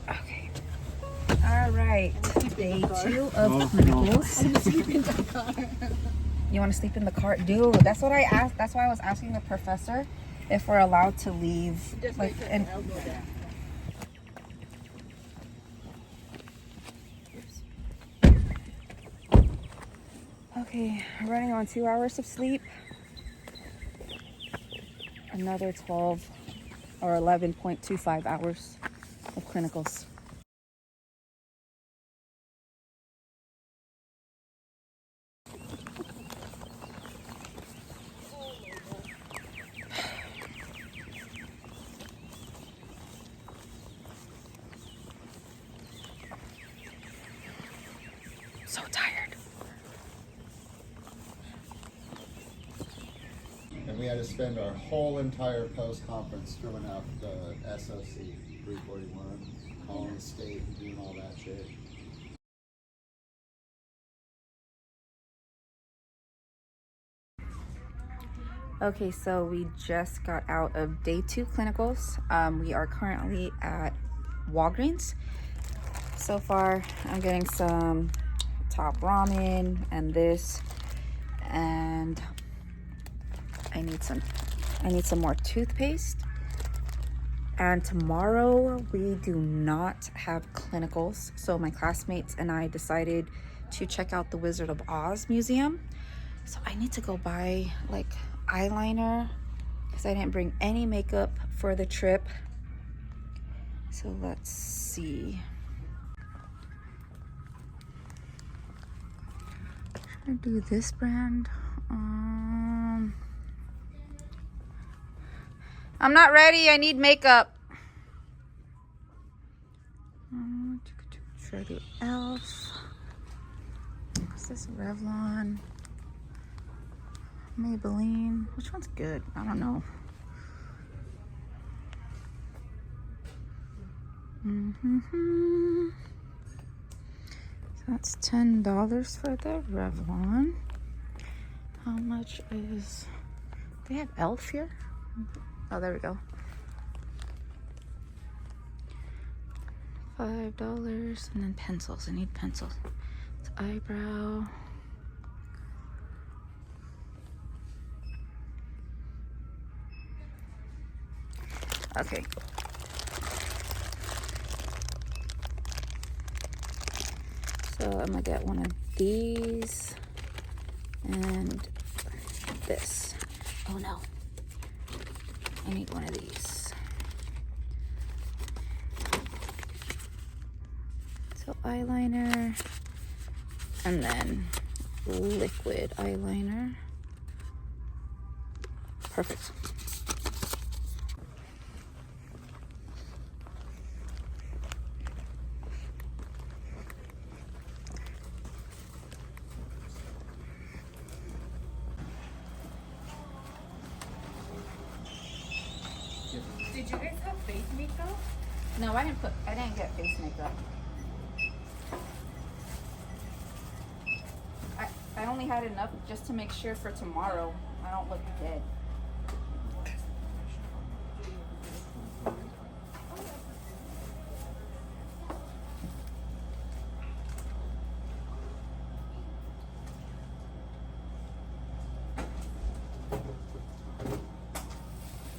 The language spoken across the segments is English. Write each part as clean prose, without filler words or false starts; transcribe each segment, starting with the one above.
Okay. All right. Day 2 of clinicals. You want to sleep in the car? Dude, that's what I asked. That's why I was asking the professor if we're allowed to leave. Just like, and elbow down. okay, running on 2 hours of sleep. Another 12 or 11.25 hours of clinicals. So tired. And we had to spend our whole entire post-conference filling out the SOC 341, calling the state and doing all that shit. Okay, so we just got out of day 2 clinicals. We are currently at Walgreens. So far, I'm getting some top ramen and this, and I need some more toothpaste. And tomorrow we do not have clinicals, so my classmates and I decided to check out the Wizard of Oz museum. So I need to go buy like eyeliner because I didn't bring any makeup for the trip. So let's see. Should I do this brand? I'm not ready. I need makeup. Should I do e.l.f.? What's this? Revlon. Maybelline. Which one's good? I don't know. So that's $10 for the Revlon. How much is... They have e.l.f. here? Oh, there we go. $5. And then pencils. I need pencils. It's eyebrow. Okay. So I'm gonna get one of these and this. Oh no. I need one of these. So eyeliner and then liquid eyeliner. Perfect. Did you guys have face makeup? No, I didn't get face makeup. I only had enough just to make sure for tomorrow I don't look dead.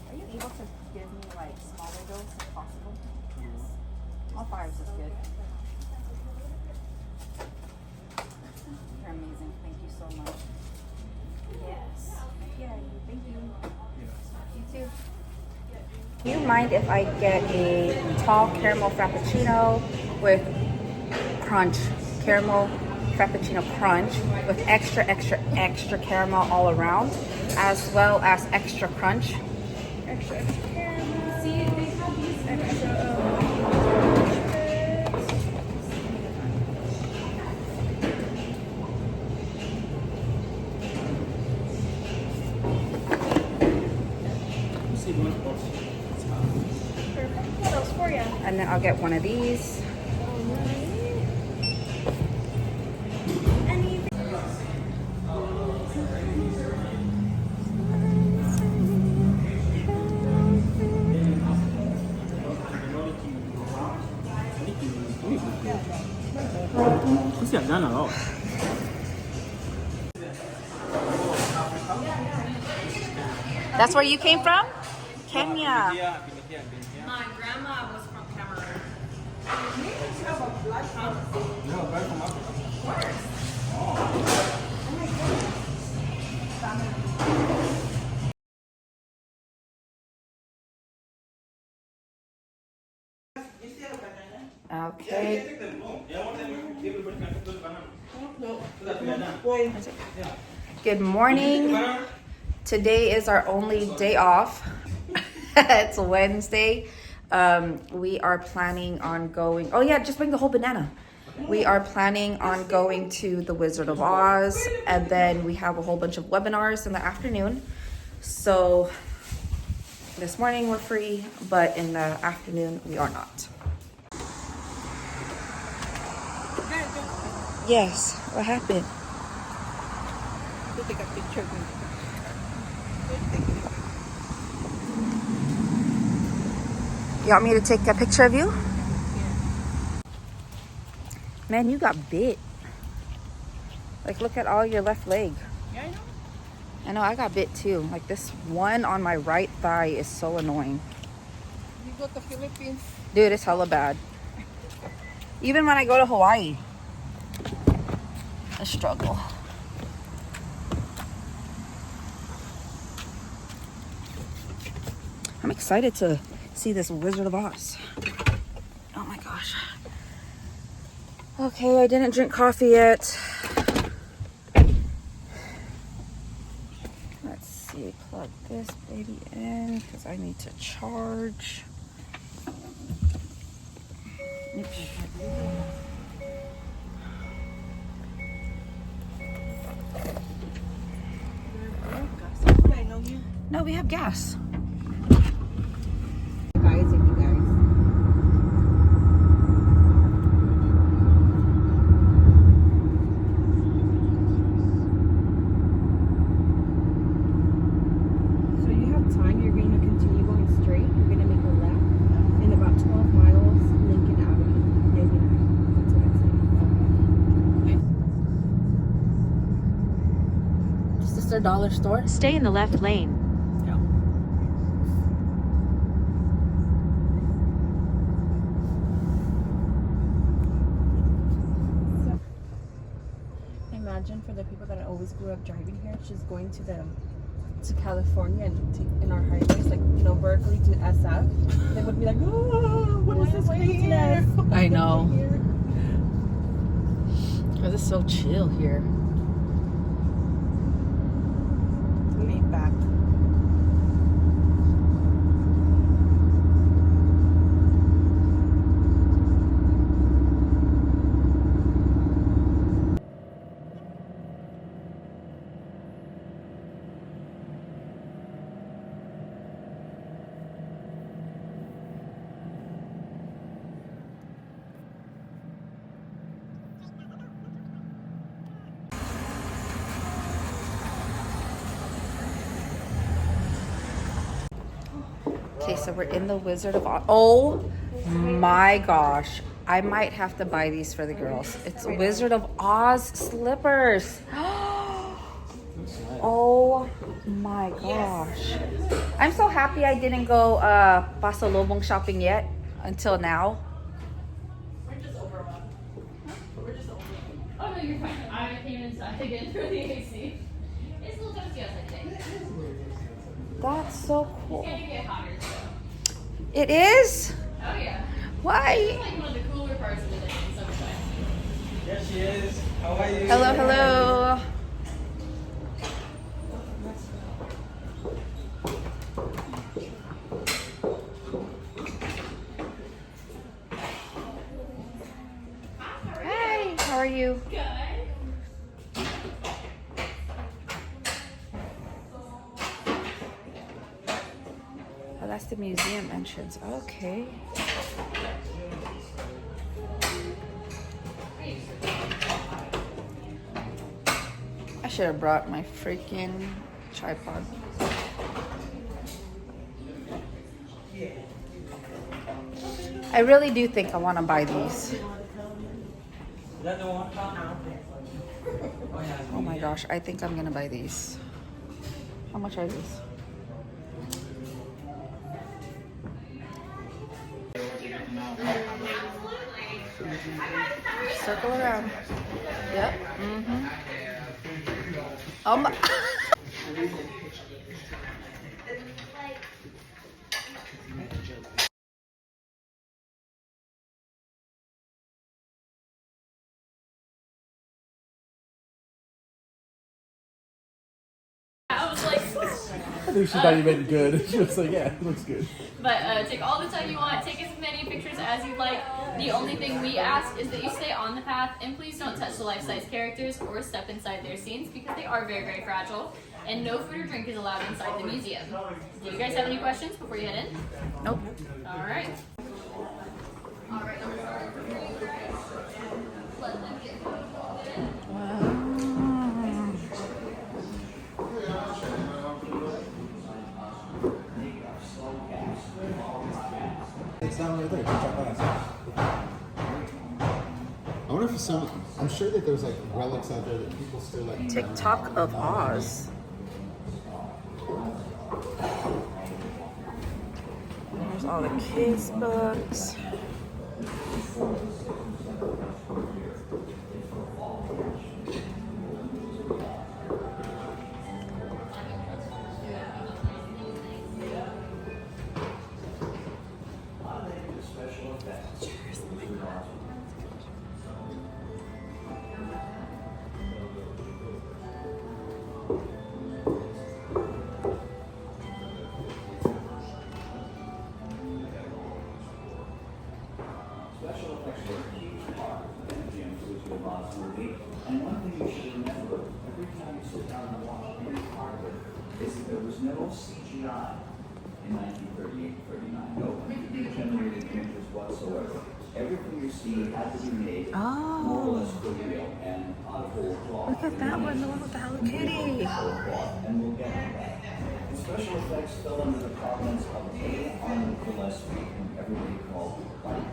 Are you able to give me like smaller dose if possible? All 5s is good. You're amazing. Thank you so much. Yes. Yeah, thank you. You too. Do you mind if I get a tall caramel frappuccino with crunch? Caramel frappuccino crunch with extra caramel all around, as well as extra crunch. Extra caramel. See, they have these extra. Perfect. What else for you? And then I'll get one of these. 不简单的哦。 That's where you came from? Kenya. My grandma was from Cameroon. Okay. Good morning. Today is our only day off. It's Wednesday. We are planning on going. Oh yeah, just bring the whole banana. We are planning on going to the Wizard of Oz, and then we have a whole bunch of webinars in the afternoon. So this morning we're free, but in the afternoon we are not. Yes, what happened? Take a picture of me. You want me to take a picture of you? Man, you got bit. Like, look at all your left leg. Yeah, I know. I know, I got bit too. Like, this one on my right thigh is so annoying. You go to Philippines. Dude, it's hella bad. Even when I go to Hawaii, a struggle. I'm excited to see this Wizard of Oz. Oh my gosh. Okay, I didn't drink coffee yet. Let's see, plug this baby in because I need to charge. I know you No, we have gas. guys and you guys. So you have time. You're going to continue going straight. You're going to make a left in about 12 miles, Lincoln Avenue, 99. That's what it's saying. Is this their dollar store? Stay in the left lane. Imagine for the people that always grew up driving here, just going to California and in our highways, like Berkeley to SF, they would be like, oh, what is this craziness? I know. Because it's so chill here. Laid back. Okay, so we're in the Wizard of Oz. Oh my gosh. I might have to buy these for the girls. It's Wizard of Oz slippers. Oh my gosh. I'm so happy I didn't go Paso Lobong shopping yet until now. We're just overwhelmed. We're just overwhelmed. Oh no, you're fine. I came inside again through the AC. It's a little toasty outside today. That's so cool. It's gonna get hotter, so. It is? Oh yeah. Why? It's like one of the cooler parts of the day in summertime. There she is. How are you? Hello, hello. Hi, how are you? Good. Oh, that's the museum entrance. Okay. I should have brought my freaking tripod. I really do think I want to buy these. that the one? Oh my gosh, I think I'm gonna buy these. How much are these? Circle around. Yep. Mm-hmm. Oh my. I was like, I think she thought you made it good. She was like, yeah, it looks good. but take all the time you want, take as many pictures as you'd like. The only thing we ask is that you stay on the path and please don't touch the life-size characters or step inside their scenes because they are very, very fragile. And no food or drink is allowed inside the museum. Do you guys have any questions before you head in? Nope. All right. All right. Let them get It's not right there. Check that out. I wonder if some. I'm sure that there's like relics out there that people still like. TikTok of Oz. There's all the kids' books. Special effects were a huge part of the MGM's Wizard of Oz movie, and one thing you should remember every time you sit down and watch any part of it is that there was no CGI in 1938-39. No computer-generated images whatsoever. Everything you see had to be made more or less for real and out of whole cloth. Look at that one, the one with the Hello Kitty. And we'll get to that. And special effects fell under the province of A. Arnold Gillespie, whom everybody called Buddy.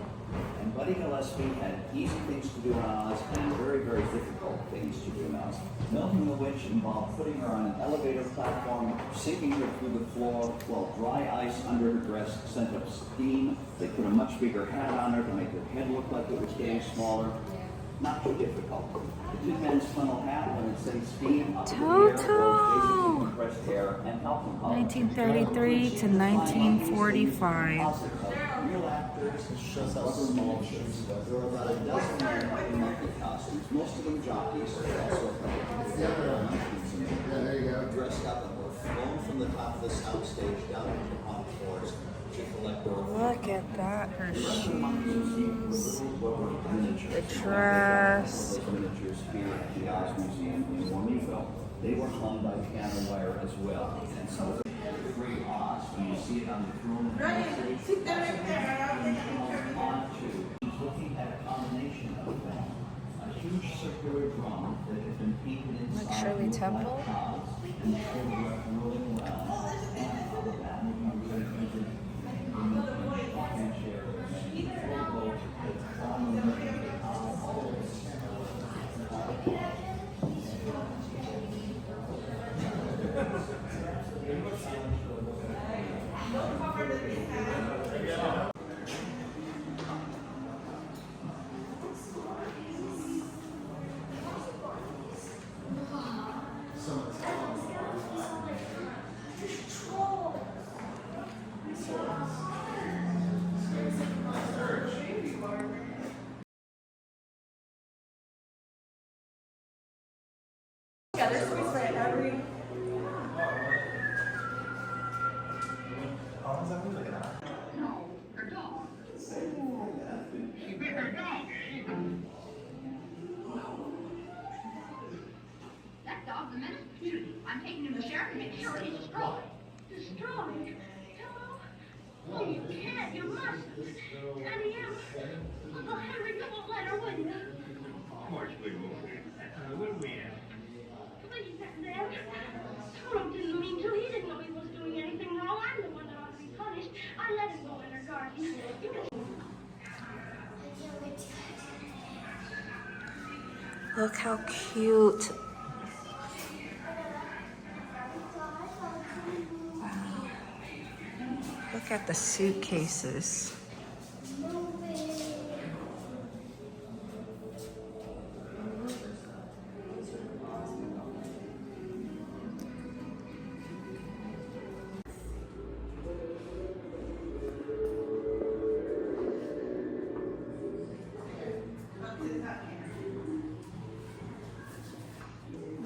And Buddy Gillespie had easy things to do in Oz and very, very difficult things to do in Oz. Milking the witch involved putting her on an elevator platform, sinking her through the floor, while dry ice under her dress sent up steam. They put a much bigger hat on her to make her head look like it was getting smaller. Not too difficult. The Tin Man's funnel hat when it sent steam up in the air, basically compressed air and alcohol. 1933 to 1945. Real actors shows how small shoes. There were about a dozen men in monkey costumes, most of them jockeys, also There you go. dressed up and were flown from the top of the soundstage down into the pump floors to collect their Look at that, her shoes, the dress. those miniatures here at the Oz Museum in Warmeville. They were hung by piano wire as well. And some of the great Oz, when you see it on the throne, sit down he's looking at a combination of them. A huge circular drum that had been painted inside. Like Shirley Temple. Oz, and the photograph rolling around. And on the back, I'm going to use it. That dog's a menace. I'm taking him to the sheriff to make sure he's destroyed. Destroyed? Hello? Oh, you can't. You mustn't. Daddy, Uncle Henry, you won't let her, will you? Of course we will. What do we have? Please, Dad. Toto didn't mean to. He didn't know he was doing anything wrong. I'm the one that ought to be punished. I let him go in her garden. You can... Look how cute. Wow. Look at the suitcases.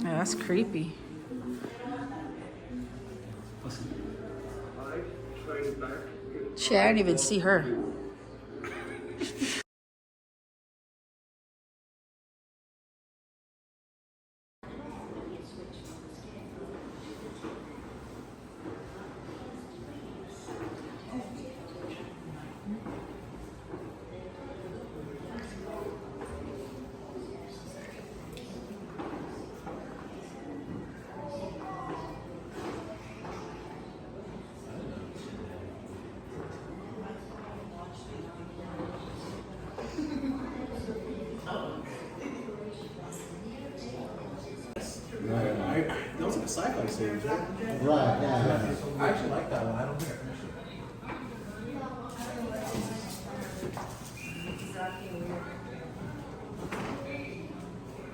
Yeah, that's creepy. Shit, I didn't even see her. That was like a sci-fi series, right? Right, yeah. I actually like that one. I don't think I finished it.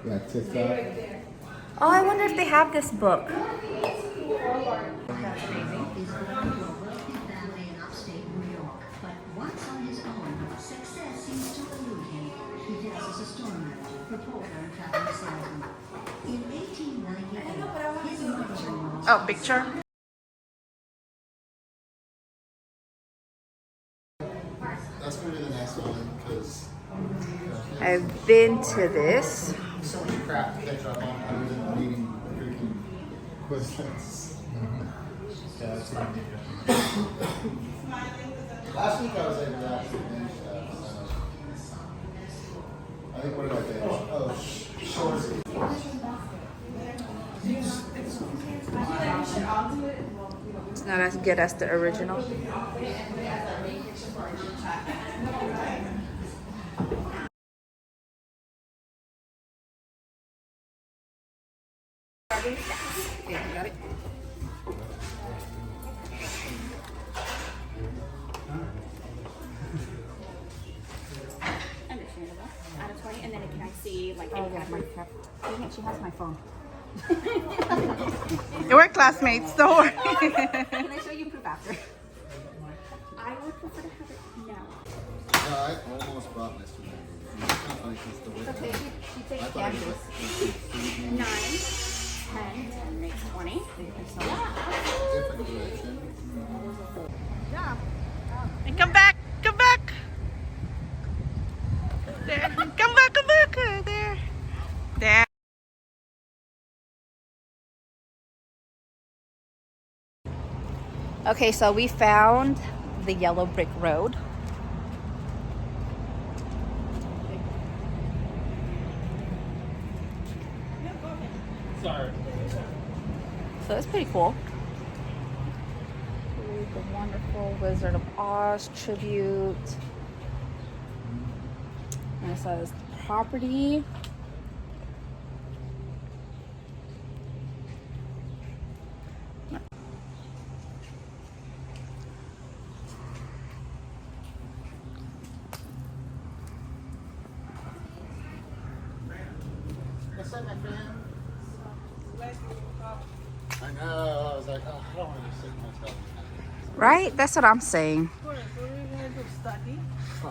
Yeah, TikTok. Oh, I wonder if they have this book. Family in upstate New York, but once on his own, success seems to elude him. He does as a store manager, reporter, and traveling salesman. In 1898, his mother-in-law. Oh, picture. That's gonna be the next one because I've been to this. so much crap to catch up on other than reading freaking Quizlets. Yeah, that's a good idea. Last week I was able to actually binge that. So. I think what did I binge? Oh, Shorzy. It's not as good as the original. Yeah, got it. Understandable. Out of 20, and then can I see like any Yeah, my cup. Dang it, she has my phone. We're classmates, don't worry. Can I show you proof after? I would prefer to have it now. No, I almost brought Mr. Mango. It's not funny because the way Okay, she I takes thought it canvas. was 9, 10 makes 20. different direction. And come back, come back. There, come back, come back. There, there. Okay, so we found the yellow brick road. Sorry. So it's pretty cool. The wonderful Wizard of Oz tribute. And it says property. What's up, my friend? I know. I was like, oh, I don't want to be sitting myself. Right? That's what I'm saying. What are we gonna do? Study?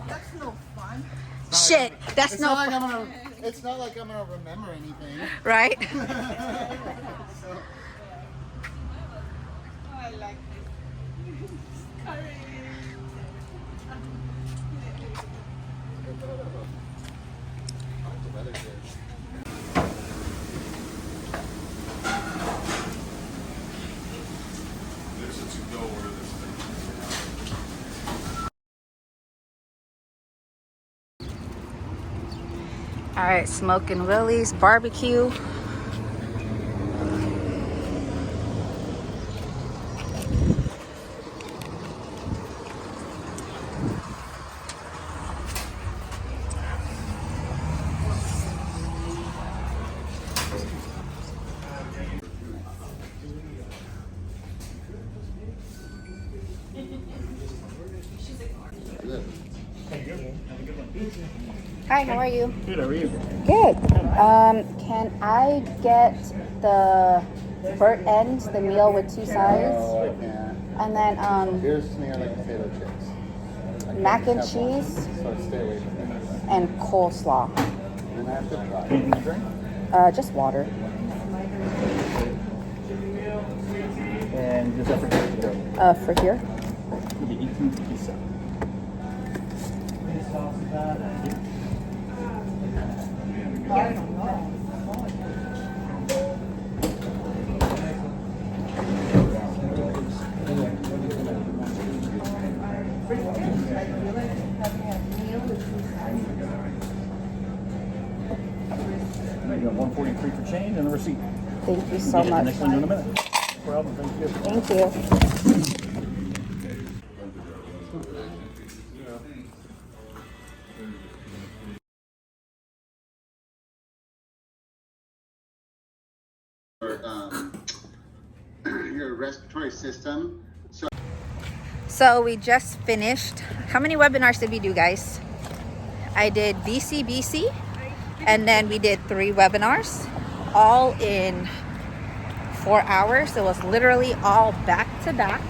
That's no fun. Shit, that's It's no not like fun. I'm gonna. It's not like I'm gonna remember anything. Right? So, Oh, I like this. Courage. the weather's good. All right, Smoking Willie's barbecue. good. Hi, how are you? Good, how are you? Good. Can I get the Burt Ends, the meal with 2 sides? Oh, I can't. And then Here's something I like potato chips. I mac can't and have one, cheese so stay away from that. and coleslaw. And I have to try. Anything to drink? Just water. And just that for takeout. For here. You'll be 1857. You got 143 for change and a receipt. Thank you so Get the much. next one in a minute. No problem, thank you. Thank you. Your respiratory system. So we just finished. How many webinars did we do, guys? I did VCBC, and then we did 3 webinars, all in 4 hours. It was literally all back to back.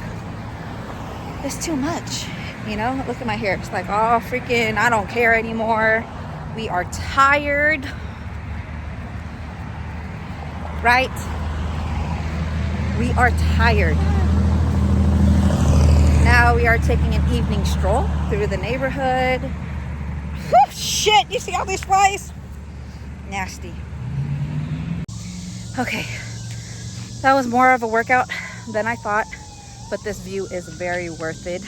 It's too much, you know? Look at my hair. It's like, oh, freaking, I don't care anymore. We are tired, right? We are tired. Now we are taking an evening stroll through the neighborhood. Whew, shit, you see all these flies? Nasty. Okay, that was more of a workout than I thought, but this view is very worth it.